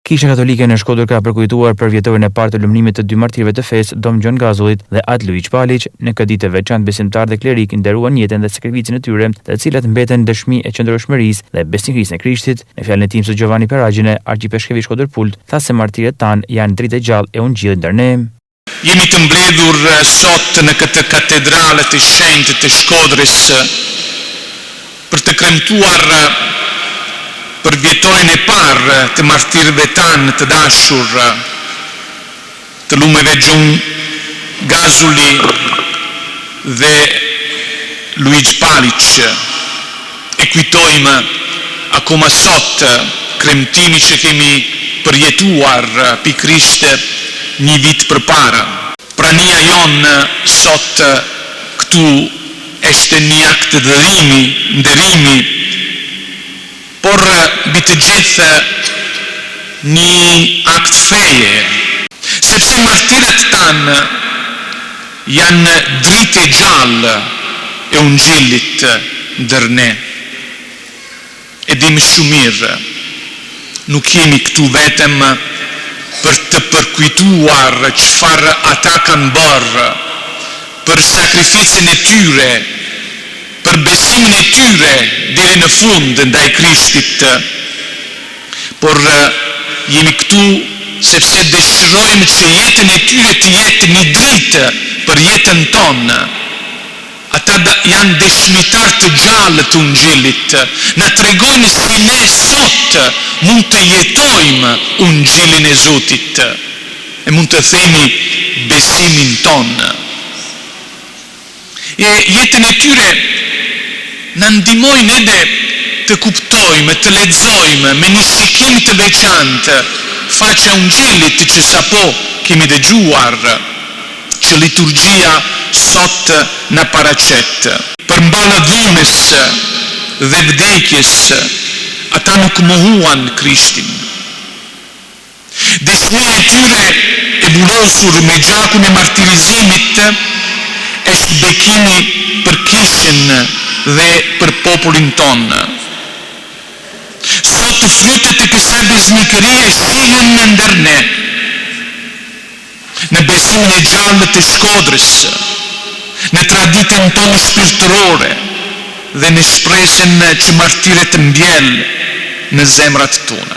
Kisha Katolike në Shkodër ka përkujtuar për vjetorin e parë të lumërimit të dy martirëve të fesë, Dom Gjon Gazullit dhe At Luiq Palić. Në këtë ditë të veçantë besimtarë dhe klerik nderuan jetën dhe sakrificën e tyre, të cilat mbeten dëshmi e qëndrueshmërisë dhe besnikërisë në Krishtit. Në fjalën e Timës Giovanni Peragjine, arkiepishkopi i Shkodër Pult, tha se martirët tanë janë dritë e gjallë e Ungjillit ndër ne. Jemi të mbledhur sot në këtë katedrale të shenjtë të Shkodrës për të kremtuar për vjetorin e parë të martirëve tanë të dashur, të lumeve Gjon Gazulli dhe Luiq Palić. E kujtojmë akoma sot kremtimi që kemi përjetuar pikërisht një vit përpara. Prania jonë sot këtu është një akt nderimi, por mbi të gjithë një akt feje, sepse martirët tanë janë dritë e gjallë e Ungjillit ndër ne. E dim shumë mirë, nuk jemi këtu vetëm për të përkujtuar çfarë ata kanë bërë, për sakrificën e tyre, për besimin e tyre deri në fund ndaj Krishtit, por jemi këtu sepse dëshirojmë që jetën e tyre të jetë një dritë për jetën tonë. Ata janë dëshmitar të gjallë të Ungjillit, na tregojnë si ne sot mund të jetojmë Ungjillin e Zotit e mund të themi besimin tonë. E jetën e tyre na ndihmojnë edhe të kuptojmë, të lexojmë me një shikim të veçantë faqja e Ungjillit që sapo kemi dëgjuar, që liturgjia sot na paraqet. Përmbalë dhunës dhe vdekjes, ata nuk mohuan Krishtin. Dëshmia e tyre e bulosur me gjakun e martirizimit është bekimi për Kishën dhe për popullin tonë. Sot frytet e kësaj besnikërie shihen ndër ne, në besimin e gjallë të Shkodrës, në traditën tonë shpirtërore dhe në shpresën që martirët mbjell në zemrat tona.